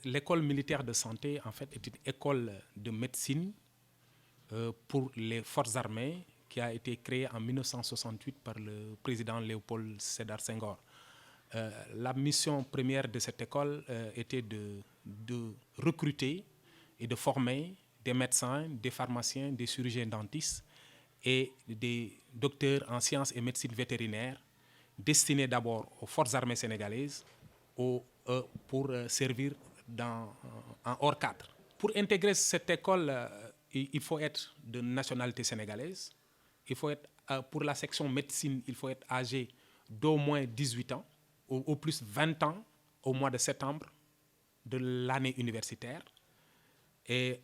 l'école militaire de santé, en fait, est une école de médecine pour les forces armées qui a été créée en 1968 par le président Léopold Sédar Senghor. La mission première de cette école était de recruter et de former des médecins, des pharmaciens, des chirurgiens dentistes et des docteurs en sciences et médecine vétérinaire destinés d'abord aux forces armées sénégalaises pour servir en hors cadre. Pour intégrer cette école, il faut être de nationalité sénégalaise. Il faut être, pour la section médecine, il faut être âgé d'au moins 18 ans, au plus 20 ans au mois de septembre de l'année universitaire. Et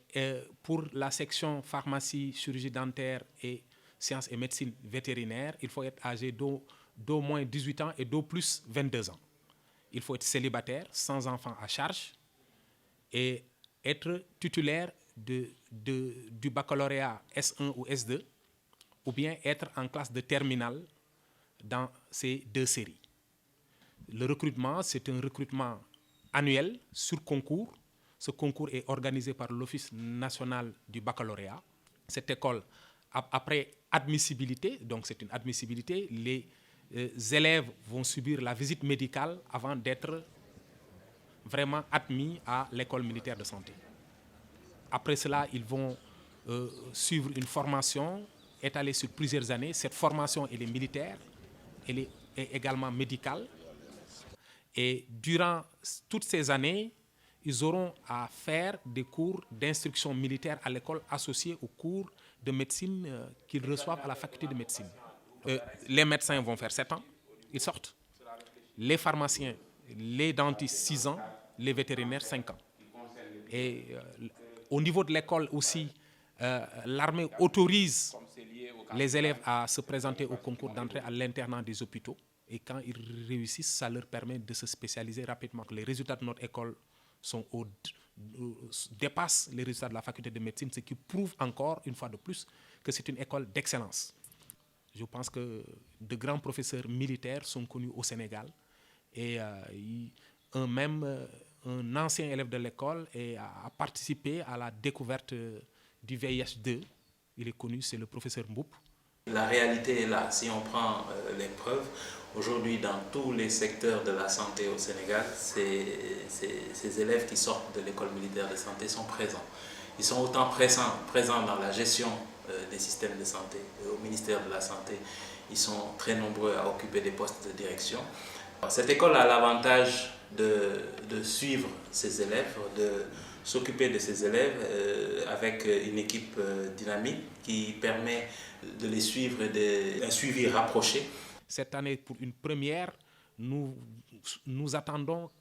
pour la section pharmacie, chirurgie dentaire et sciences et médecine vétérinaire, il faut être âgé d'au moins 18 ans et d'au plus 22 ans. Il faut être célibataire, sans enfant à charge, et être titulaire du baccalauréat S1 ou S2, ou bien être en classe de terminale dans ces deux séries. Le recrutement, c'est un recrutement annuel sur concours. Ce concours est organisé par l'Office national du baccalauréat. Cette école, après admissibilité, donc c'est une admissibilité, les élèves vont subir la visite médicale avant d'être vraiment admis à l'école militaire de santé. Après cela, ils vont suivre une formation étalée sur plusieurs années. Cette formation, elle est militaire, elle est également médicale. Et durant toutes ces années, ils auront à faire des cours d'instruction militaire à l'école associés aux cours de médecine qu'ils reçoivent à la faculté de médecine. Les médecins vont faire 7 ans, ils sortent. Les pharmaciens, les dentistes 6 ans, les vétérinaires 5 ans. Et au niveau de l'école aussi, l'armée autorise les élèves à se présenter au concours d'entrée à l'internat des hôpitaux. Et quand ils réussissent, ça leur permet de se spécialiser rapidement. Les résultats de notre école dépassent les résultats de la faculté de médecine, ce qui prouve encore, une fois de plus, que c'est une école d'excellence. Je pense que de grands professeurs militaires sont connus au Sénégal. Et un ancien élève de l'école a participé à la découverte du VIH-2. Il est connu, c'est le professeur Mboup. La réalité est là. Si on prend les preuves, aujourd'hui dans tous les secteurs de la santé au Sénégal, ces élèves qui sortent de l'école militaire de santé sont présents. Ils sont autant présents dans la gestion des systèmes de santé. Au ministère de la Santé, ils sont très nombreux à occuper des postes de direction. Cette école a l'avantage de suivre ses élèves, de s'occuper de ses élèves avec une équipe dynamique qui permet de les suivre et un suivi rapproché. Cette année, pour une première, nous attendons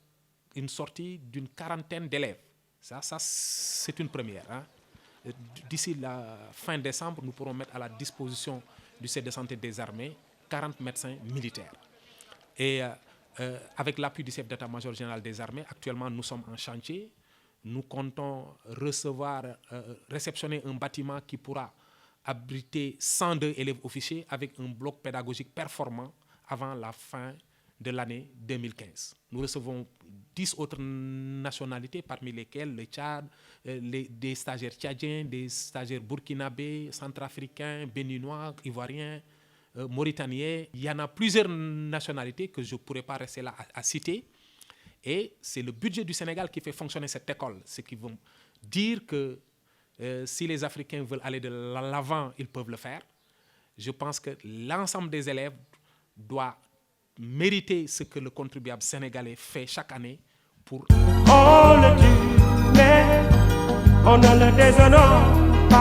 une sortie d'une quarantaine d'élèves. Ça c'est une première. Hein. D'ici la fin décembre, nous pourrons mettre à la disposition du centre de santé des armées 40 médecins militaires. Et avec l'appui du chef d'état-major général des armées, actuellement nous sommes en chantier. Nous comptons réceptionner un bâtiment qui pourra abriter 102 élèves officiers avec un bloc pédagogique performant avant la fin de l'année 2015. Nous recevons 10 autres nationalités, parmi lesquelles le Tchad, des stagiaires tchadiens, des stagiaires burkinabés, centrafricains, béninois, ivoiriens, mauritaniens. Il y en a plusieurs nationalités que je ne pourrais pas rester là à citer. Et c'est le budget du Sénégal qui fait fonctionner cette école. Ce qui veut dire que si les Africains veulent aller de l'avant, ils peuvent le faire. Je pense que l'ensemble des élèves doit mériter ce que le contribuable sénégalais fait chaque année pour... On le dit, mais on ne le déshonore